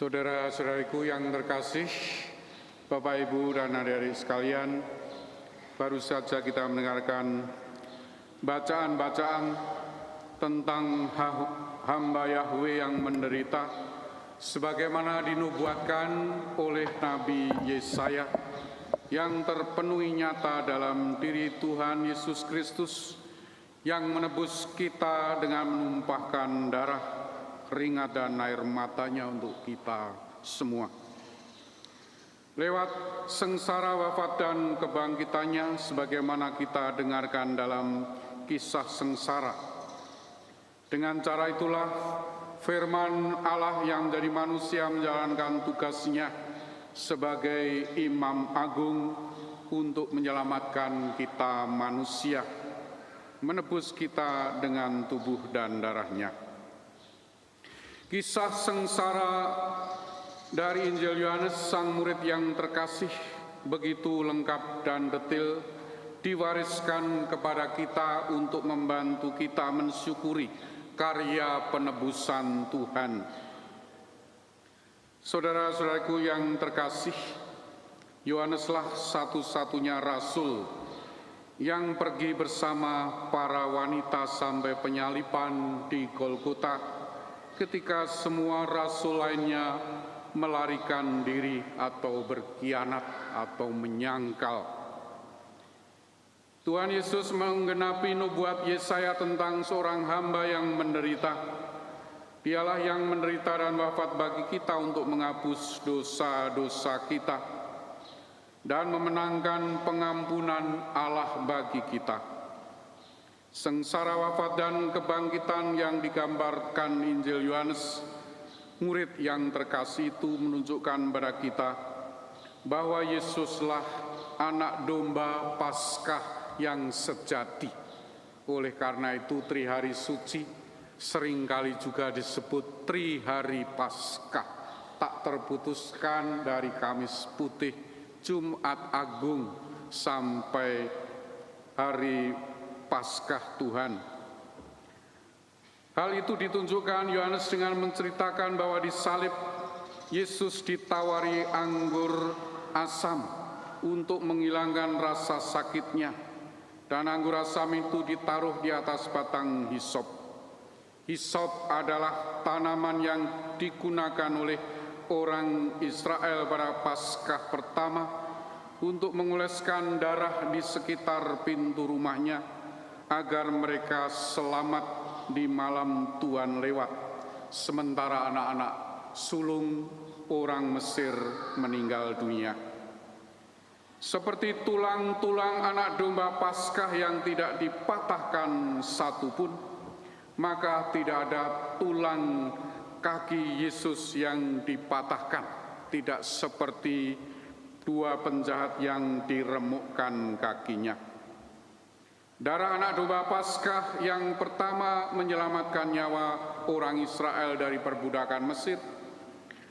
Saudara-saudariku yang terkasih, Bapak, Ibu, dan adik-adik sekalian, baru saja kita mendengarkan bacaan-bacaan tentang hamba Yahweh yang menderita, sebagaimana dinubuatkan oleh Nabi Yesaya, yang terpenuhi nyata dalam diri Tuhan Yesus Kristus, yang menebus kita dengan menumpahkan darah, keringat dan air matanya untuk kita semua. Lewat sengsara wafat dan kebangkitannya, sebagaimana kita dengarkan dalam kisah sengsara. Dengan cara itulah firman Allah yang jadi manusia menjalankan tugasnya sebagai imam agung untuk menyelamatkan kita manusia, menebus kita dengan tubuh dan darahnya. Kisah sengsara dari Injil Yohanes, sang murid yang terkasih, begitu lengkap dan detail diwariskan kepada kita untuk membantu kita mensyukuri karya penebusan Tuhan. Saudara-saudaraku yang terkasih, Yohaneslah satu-satunya rasul yang pergi bersama para wanita sampai penyaliban di Golgota, ketika semua rasul lainnya melarikan diri atau berkhianat atau menyangkal. Tuhan Yesus menggenapi nubuat Yesaya tentang seorang hamba yang menderita. Dialah yang menderita dan wafat bagi kita untuk menghapus dosa-dosa kita dan memenangkan pengampunan Allah bagi kita. Sengsara wafat dan kebangkitan yang digambarkan Injil Yohanes, murid yang terkasih itu menunjukkan kepada kita bahwa Yesuslah anak domba Paskah yang sejati. Oleh karena itu Trihari Suci seringkali juga disebut Trihari Paskah, tak terputuskan dari Kamis Putih, Jumat Agung sampai hari Paskah Tuhan. Hal itu ditunjukkan Yohanes dengan menceritakan bahwa di salib Yesus ditawari anggur asam untuk menghilangkan rasa sakitnya, dan anggur asam itu ditaruh di atas batang hisop. Hisop adalah tanaman yang digunakan oleh orang Israel pada Paskah pertama untuk mengoleskan darah di sekitar pintu rumahnya, agar mereka selamat di malam Tuhan lewat, sementara anak-anak sulung orang Mesir meninggal dunia. Seperti tulang-tulang anak domba Paskah yang tidak dipatahkan satupun, maka tidak ada tulang kaki Yesus yang dipatahkan, tidak seperti dua penjahat yang diremukkan kakinya. Darah anak domba Paskah yang pertama menyelamatkan nyawa orang Israel dari perbudakan Mesir.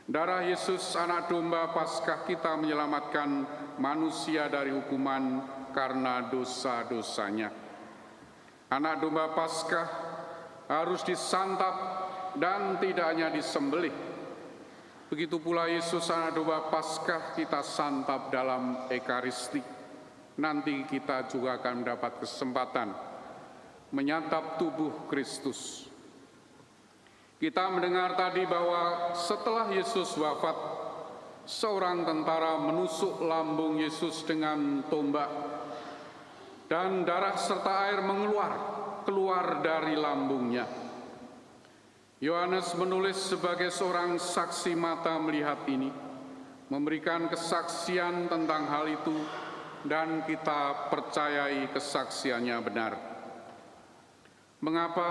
Darah Yesus anak domba Paskah kita menyelamatkan manusia dari hukuman karena dosa-dosanya. Anak domba Paskah harus disantap dan tidak hanya disembelih. Begitu pula Yesus anak domba Paskah kita santap dalam Ekaristi. Nanti kita juga akan mendapat kesempatan menyantap tubuh Kristus. Kita mendengar tadi bahwa setelah Yesus wafat, seorang tentara menusuk lambung Yesus dengan tombak, dan darah serta air keluar dari lambungnya. Yohanes menulis sebagai seorang saksi mata melihat ini, memberikan kesaksian tentang hal itu, dan kita percayai kesaksiannya benar. Mengapa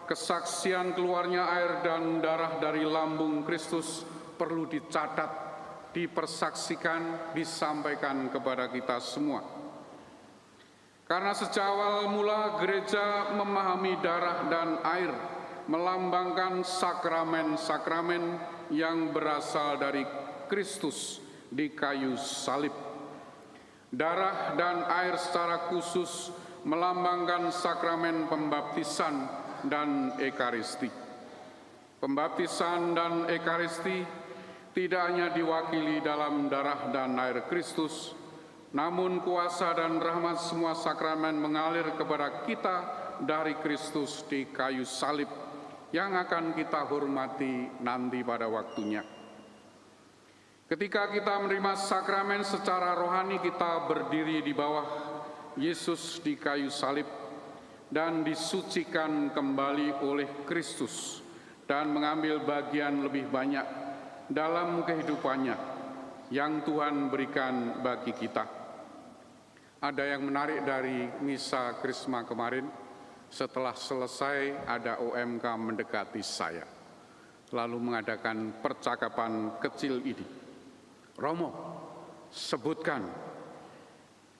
kesaksian keluarnya air dan darah dari lambung Kristus perlu dicatat, dipersaksikan, disampaikan kepada kita semua? Karena sejak awal mula gereja memahami darah dan air melambangkan sakramen-sakramen yang berasal dari Kristus di kayu salib. Darah dan air secara khusus melambangkan sakramen pembaptisan dan Ekaristi. Pembaptisan dan Ekaristi tidak hanya diwakili dalam darah dan air Kristus, namun kuasa dan rahmat semua sakramen mengalir kepada kita dari Kristus di kayu salib yang akan kita hormati nanti pada waktunya. Ketika kita menerima sakramen secara rohani, kita berdiri di bawah Yesus di kayu salib dan disucikan kembali oleh Kristus dan mengambil bagian lebih banyak dalam kehidupannya yang Tuhan berikan bagi kita. Ada yang menarik dari misa Krisma kemarin, setelah selesai ada OMK mendekati saya, lalu mengadakan percakapan kecil ini. Romo, sebutkan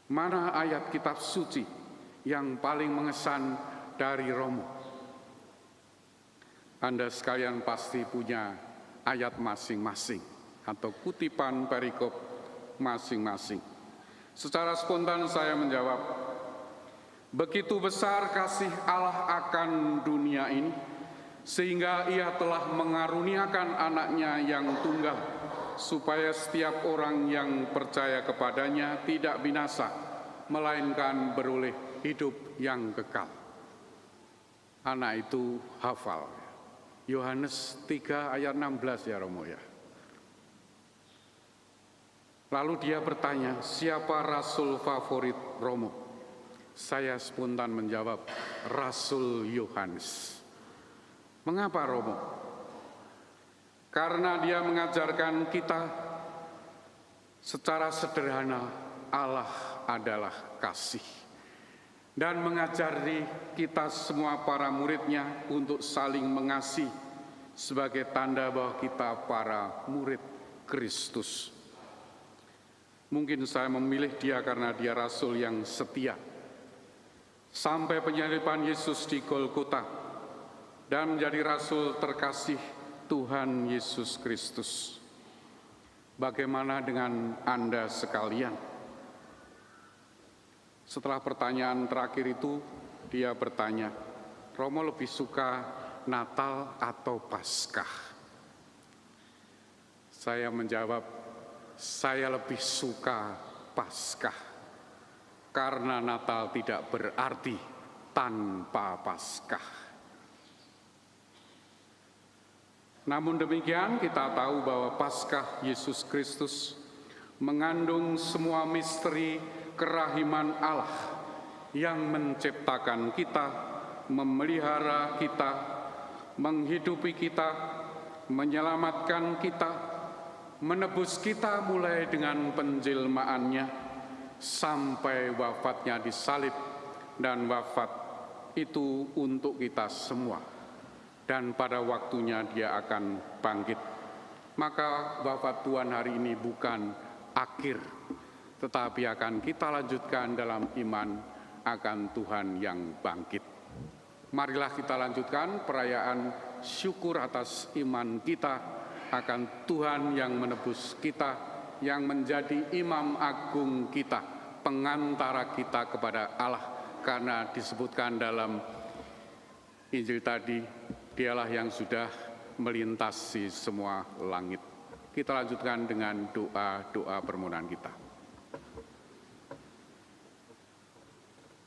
mana ayat kitab suci yang paling mengesan dari Romo. Anda sekalian pasti punya ayat masing-masing atau kutipan perikop masing-masing. Secara spontan saya menjawab, begitu besar kasih Allah akan dunia ini, sehingga Ia telah mengaruniakan anaknya yang tunggal, supaya setiap orang yang percaya kepadanya tidak binasa, melainkan beroleh hidup yang kekal. Anak itu hafal. Yohanes 3 ayat 16 ya Romo ya. Lalu dia bertanya, siapa rasul favorit Romo? Saya spontan menjawab, Rasul Yohanes. Mengapa Romo? Karena dia mengajarkan kita secara sederhana Allah adalah kasih. Dan mengajari kita semua para muridnya untuk saling mengasihi sebagai tanda bahwa kita para murid Kristus. Mungkin saya memilih dia karena dia rasul yang setia. Sampai penyaliban Yesus di Golgota dan menjadi rasul terkasih Tuhan Yesus Kristus. Bagaimana dengan Anda sekalian? Setelah pertanyaan terakhir itu, dia bertanya, Romo lebih suka Natal atau Paskah? Saya menjawab, saya lebih suka Paskah, karena Natal tidak berarti tanpa Paskah. Namun demikian, kita tahu bahwa Paskah Yesus Kristus mengandung semua misteri kerahiman Allah yang menciptakan kita, memelihara kita, menghidupi kita, menyelamatkan kita, menebus kita mulai dengan penjelmaannya sampai wafatnya di salib, dan wafat itu untuk kita semua. Dan pada waktunya dia akan bangkit. Maka wafat Tuhan hari ini bukan akhir, tetapi akan kita lanjutkan dalam iman akan Tuhan yang bangkit. Marilah kita lanjutkan perayaan syukur atas iman kita akan Tuhan yang menebus kita, yang menjadi imam agung kita, pengantara kita kepada Allah. Karena disebutkan dalam Injil tadi, dialah yang sudah melintasi semua langit. Kita lanjutkan dengan doa-doa permohonan kita.